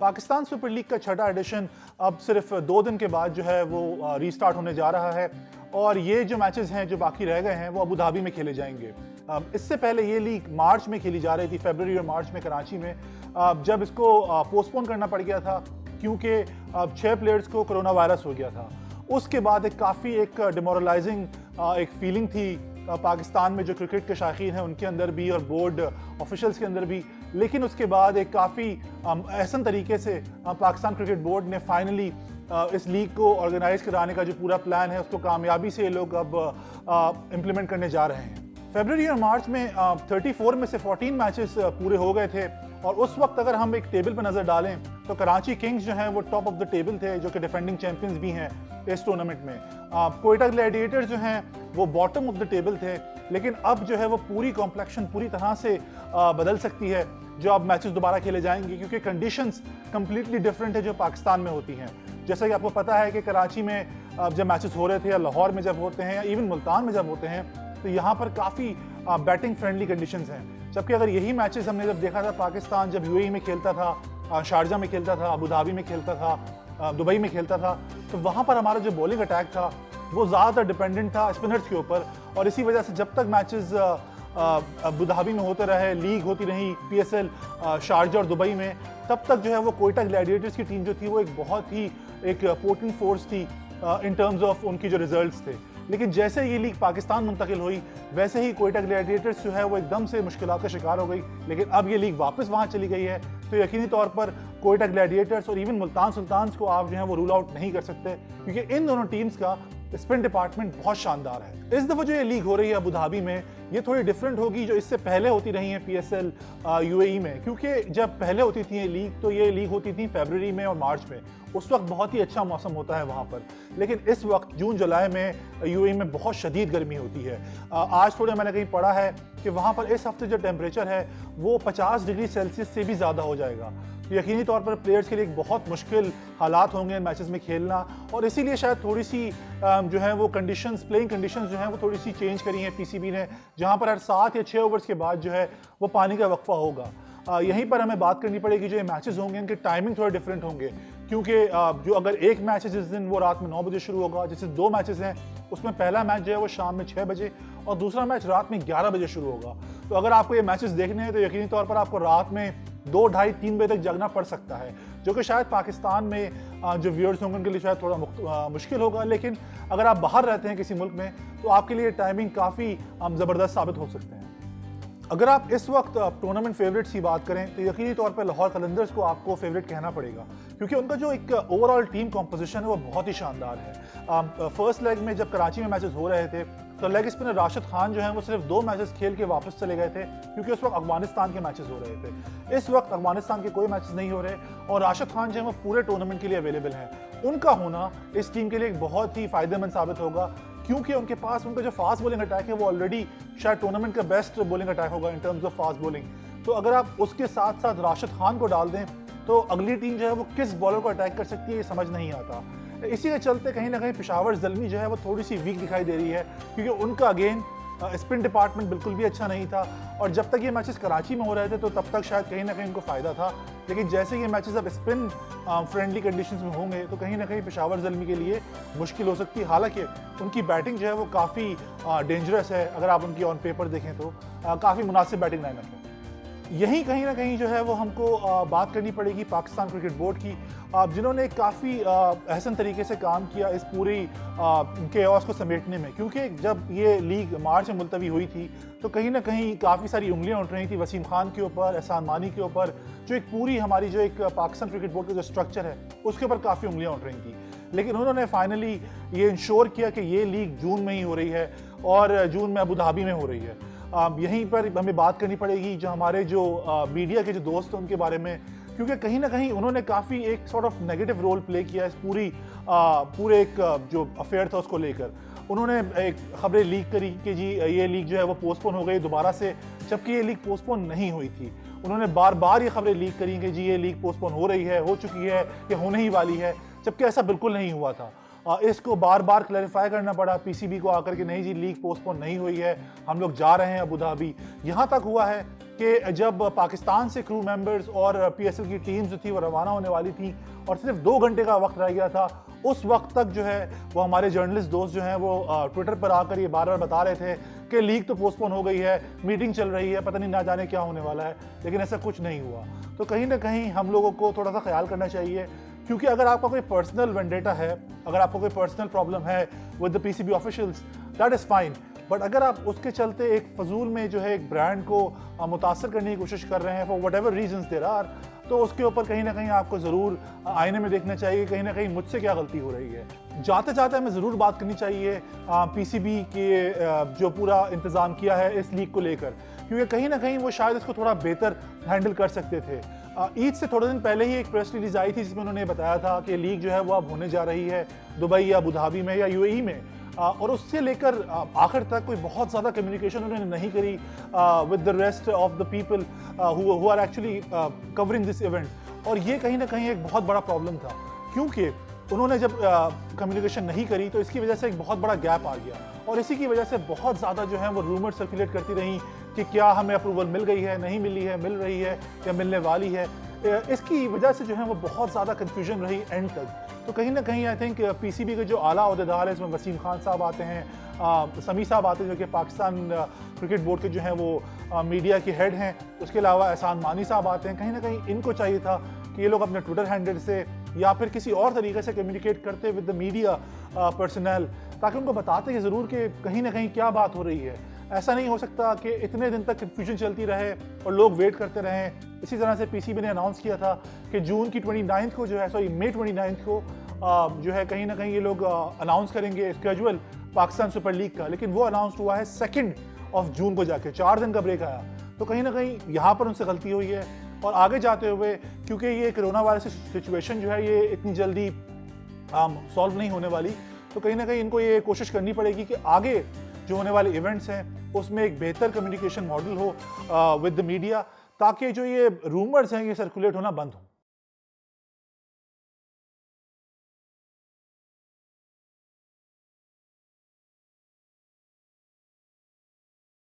Pakistan super league का छठा addition अब सिर्फ 2 दिन के बाद जो है वो रीस्टार्ट होने जा रहा है और ये जो मैचेस हैं जो बाकी रह गए हैं वो अबू धाबी में खेले जाएंगे। इससे पहले ये लीग मार्च में खेली जा रही थी, फरवरी और मार्च में कराची में, जब इसको पोस्टपोन करना पड़ गया था क्योंकि 6 प्लेयर्स को कोरोना वायरस हो गया था। उसके बाद काफ़ी एक डिमोरलाइजिंग एक फीलिंग थी पाकिस्तान में जो क्रिकेट के शायकीन हैं उनके अंदर भी और बोर्ड ऑफिशियल्स के अंदर भी। लेकिन उसके बाद एक काफ़ी एहसन तरीके से पाकिस्तान क्रिकेट बोर्ड ने फाइनली इस लीग को ऑर्गेनाइज कराने का जो पूरा प्लान है उसको कामयाबी से ये लोग अब इम्प्लीमेंट करने जा रहे हैं। फरवरी और मार्च में 34 में से 14 मैचेस पूरे हो गए थे और उस वक्त अगर हम एक टेबल पर नज़र डालें तो कराची किंग्स जो हैं वो टॉप ऑफ द टेबल थे, जो कि डिफेंडिंग चैंपियंस भी हैं इस टूर्नामेंट में। कोयटा ग्लैडिएटर्स जो हैं वो बॉटम ऑफ द टेबल थे, लेकिन अब जो है वो पूरी कॉम्प्लेक्शन पूरी तरह से बदल सकती है जो अब मैचेस दोबारा खेले जाएंगे, क्योंकि कंडीशंस कंप्लीटली डिफरेंट है जो पाकिस्तान में होती हैं। जैसा कि आपको पता है कि कराची में जब मैचेस हो रहे थे या लाहौर में जब होते हैं या इवन मुल्तान में जब होते हैं तो यहाँ पर काफ़ी बैटिंग फ्रेंडली कंडीशंस हैं, जबकि अगर यही मैचेस हमने जब देखा था पाकिस्तान जब यूएई में खेलता था, शारजा में खेलता था, अबू धाबी में खेलता था, दुबई में खेलता था, तो वहाँ पर हमारा जो बॉलिंग अटैक था वो ज़्यादातर डिपेंडेंट था स्पिनर्स के ऊपर। और इसी वजह से जब तक मैचेस अबू धाबी में होते रहे, लीग होती रही PSL शारजा और दुबई में, तब तक जो है वो कोयटा ग्लैडिएटर्स की टीम जो थी वो एक बहुत ही एक पोर्टेंट फोर्स थी इन टर्म्स ऑफ उनकी जो रिजल्ट्स थे। लेकिन जैसे ये लीग पाकिस्तान मुंतकिल हुई वैसे ही कोयटा ग्लैडिएटर्स जो है वो एकदम से मुश्किलात का शिकार हो गई। लेकिन अब ये लीग वापस वहाँ चली गई है तो यकीनी तौर पर कोयटा ग्लैडिएटर्स और इवन मुल्तान सुल्तान्स को आप जो है वो रूल आउट नहीं कर सकते, क्योंकि इन दोनों टीम्स का स्पिन डिपार्टमेंट बहुत शानदार है। इस दफ़ा जो ये लीग हो रही है अबू धाबी में ये थोड़ी डिफरेंट होगी जो इससे पहले होती रही है PSL UAE में, क्योंकि जब पहले होती थी ये लीग तो ये लीग होती थी फरवरी में और मार्च में, उस वक्त बहुत ही अच्छा मौसम होता है वहाँ पर। लेकिन इस वक्त जून जुलाई में UAE में बहुत शदीद गर्मी होती है। आज थोड़ा मैंने कहीं पढ़ा है कि वहाँ पर इस हफ्ते जो टेम्परेचर है वो 50 डिग्री सेल्सियस से भी ज़्यादा हो जाएगा। तो यकीनी तौर पर प्लेयर्स के लिए एक बहुत मुश्किल हालात होंगे मैचेस में खेलना, और इसीलिए शायद थोड़ी सी जो है वो कंडीशंस, प्लेइंग कंडीशंस जो हैं वो थोड़ी सी चेंज करी हैं PCB ने, जहाँ पर हर 7 या 6 ओवर्स के बाद जो है वो पानी का वक्फा होगा। यहीं पर हमें बात करनी पड़ेगी जो ये मैचेस होंगे इनके टाइमिंग थोड़े डिफरेंट होंगे, क्योंकि जो अगर एक मैच है जिस दिन वो रात में 9 बजे शुरू होगा, जैसे 2 मैचेस हैं उसमें पहला मैच जो है वो शाम में 6 बजे और दूसरा मैच रात में 11 बजे शुरू होगा। तो अगर आपको ये मैचेस देखने हैं तो यकीनी तौर पर आपको रात में 2, ढाई, 3 बजे तक जगना पड़ सकता है, जो कि शायद पाकिस्तान में जो व्यूअर्स होंगे उनके लिए शायद थोड़ा मुश्किल होगा। लेकिन अगर आप बाहर रहते हैं किसी मुल्क में तो आपके लिए टाइमिंग काफ़ी ज़बरदस्त साबित हो सकते हैं। अगर आप इस वक्त टूर्नामेंट फेवरेट्स की बात करें तो यकीनी तौर पर लाहौर कलंदर्स को आपको फेवरेट कहना पड़ेगा, क्योंकि उनका जो एक ओवरऑल टीम कॉम्पोजिशन है वो बहुत ही शानदार है। फर्स्ट लेग में जब कराची में मैचेस हो रहे थे तो लेग स्पिनर राशिद खान जो हैं वो सिर्फ 2 मैचेस खेल के वापस चले गए थे, क्योंकि उस वक्त अफगानिस्तान के मैचेस हो रहे थे। इस वक्त अफगानिस्तान के कोई मैचेस नहीं हो रहे और राशिद खान जो है वो पूरे टूर्नामेंट के लिए अवेलेबल हैं। उनका होना इस टीम के लिए एक बहुत ही फायदेमंद साबित होगा, क्योंकि उनके पास उनका जो फास्ट बॉलिंग अटैक है वो ऑलरेडी शायद टूर्नामेंट का बेस्ट बॉलिंग अटैक होगा in terms of fast bowling. तो अगर आप उसके साथ साथ राशिद खान को डाल दें तो अगली टीम जो है वो किस बॉलर को अटैक कर सकती है ये समझ नहीं आता। इसी के चलते कहीं ना कहीं पेशावर ज़ल्मी जो है वो थोड़ी सी वीक दिखाई दे रही है, क्योंकि उनका अगेन स्पिन डिपार्टमेंट बिल्कुल भी अच्छा नहीं था। और जब तक ये मैचेस कराची में हो रहे थे तो तब तक शायद कहीं ना कहीं उनको फ़ायदा था, लेकिन जैसे ये मैचेस अब स्पिन फ्रेंडली कंडीशंस में होंगे तो कहीं ना कहीं पेशावर ज़ल्मी के लिए मुश्किल हो सकती है। हालांकि उनकी बैटिंग जो है वो काफ़ी डेंजरस है, अगर आप उनकी ऑन पेपर देखें तो काफ़ी मुनासिब बैटिंग लाइनअप है। यही कहीं ना कहीं जो है वो हमको बात करनी पड़ेगी पाकिस्तान क्रिकेट बोर्ड की, जिन्होंने काफ़ी अहसन तरीके से काम किया इस पूरी केओस को समेटने में, क्योंकि जब ये लीग मार्च में मुलतवी हुई थी तो कहीं ना कहीं काफ़ी सारी उंगलियां उठ रही थी वसीम खान के ऊपर, एहसान मानी के ऊपर, जो एक पूरी हमारी जो एक पाकिस्तान क्रिकेट बोर्ड का जो स्ट्रक्चर है उसके ऊपर काफ़ी उंगलियां उठ रही थी। लेकिन उन्होंने फाइनली ये इंश्योर किया कि ये लीग जून में ही हो रही है और जून में अबू धाबी में हो रही है। यहीं पर हमें बात करनी पड़ेगी जो हमारे जो मीडिया के जो दोस्त हैं उनके बारे में, क्योंकि कहीं ना कहीं उन्होंने काफ़ी एक sort of negative role play किया इस पूरे एक जो अफेयर था उसको लेकर। उन्होंने एक खबरें लीक करी कि जी ये लीग जो है वो पोस्टपोन हो गई दोबारा से, जबकि ये लीग पोस्टपोन नहीं हुई थी। उन्होंने बार बार ये खबरें लीक करी कि जी ये लीग पोस्टपोन हो रही है, हो चुकी है या होने ही वाली है, जबकि ऐसा बिल्कुल नहीं हुआ था। इसको बार बार क्लैरिफाई करना पड़ा PCB को आकर के नहीं जी लीग पोस्टपोन नहीं हुई है, हम लोग जा रहे हैं अबू धाबी। यहाँ तक हुआ है कि जब पाकिस्तान से क्रू मेंबर्स और PSL की टीम्स जो थी वो रवाना होने वाली थी और सिर्फ 2 घंटे का वक्त रह गया था, उस वक्त तक जो है वो हमारे जर्नलिस्ट दोस्त जो हैं वो ट्विटर पर आकर ये बार बार बता रहे थे कि लीग तो पोस्टपोन हो गई है, मीटिंग चल रही है, पता नहीं ना जाने क्या होने वाला है, लेकिन ऐसा कुछ नहीं हुआ। तो कहीं ना कहीं हम लोगों को थोड़ा सा ख्याल करना चाहिए, क्योंकि अगर आपका कोई पर्सनल वेंडेटा है, अगर आपको कोई पर्सनल प्रॉब्लम है with the PCB officials, that is fine, but अगर आप उसके चलते एक फजूल में जो है एक ब्रांड को मुतासर करने की कोशिश कर रहे हैं for whatever reasons there are, तो उसके ऊपर कहीं ना कहीं आपको ज़रूर आईने में देखना चाहिए कहीं ना कहीं मुझसे क्या गलती हो रही है। जाते जाते हमें ज़रूर बात करनी चाहिए PCB के जो पूरा इंतज़ाम किया है इस लीग को लेकर, क्योंकि कहीं ना कहीं वो शायद इसको थोड़ा बेहतर हैंडल कर सकते थे। ईद से थोड़े दिन पहले ही एक प्रेस रिलीज आई थी जिसमें उन्होंने बताया था कि लीग जो है वो अब होने जा रही है दुबई या अबू धाबी में या UAE में, और उससे लेकर आखिर तक कोई बहुत ज़्यादा कम्युनिकेशन उन्होंने नहीं करी with the rest of the people who are actually covering this event. और ये कहीं ना कहीं एक बहुत बड़ा प्रॉब्लम था, क्योंकि उन्होंने जब कम्युनिकेशन नहीं करी तो इसकी वजह से एक बहुत बड़ा गैप आ गया, और इसी की वजह से बहुत ज़्यादा जो है वो रूमर सर्कुलेट करती रही कि क्या हमें अप्रूवल मिल गई है, नहीं मिली है, मिल रही है या मिलने वाली है। इसकी वजह से जो है वो बहुत ज़्यादा कन्फ्यूजन रही एंड तक। तो कहीं ना कहीं आई थिंक PCB के जो आला अहदेदार है, इसमें वसीम खान साहब आते हैं, समी साहब आते हैं जो कि पाकिस्तान क्रिकेट बोर्ड के जो हैं वो मीडिया के हेड हैं, उसके अलावा एहसान मानी साहब आते हैं। कहीं ना कहीं इनको चाहिए था कि ये लोग अपने ट्विटर हैंडल से या फिर किसी और तरीके से कम्युनिकेट करते विद द मीडिया पर्सनल, ताकि उनको बताते कि ज़रूर कि कहीं ना कहीं क्या बात हो रही है। ऐसा नहीं हो सकता कि इतने दिन तक कन्फ्यूजन चलती रहे और लोग वेट करते रहें। इसी तरह से PCB ने अनाउंस किया था कि जून की 29 को जो है, सॉरी मई 29 को जो है कहीं ना कहीं ये लोग अनाउंस करेंगे स्केड्यूल पाकिस्तान सुपर लीग का, लेकिन वो अनाउंस हुआ है 2 जून को जाके, 4 दिन का ब्रेक आया। तो कहीं ना कहीं यहाँ पर उनसे गलती हुई है। और आगे जाते हुए क्योंकि ये कोरोना वायरस सिचुएशन जो है ये इतनी जल्दी सॉल्व नहीं होने वाली, तो कहीं ना कहीं इनको ये कोशिश करनी पड़ेगी कि आगे जो होने वाले इवेंट्स हैं उसमें एक बेहतर कम्युनिकेशन मॉडल हो विद द मीडिया, ताकि जो ये रूमर्स हैं ये सर्कुलेट होना बंद हो।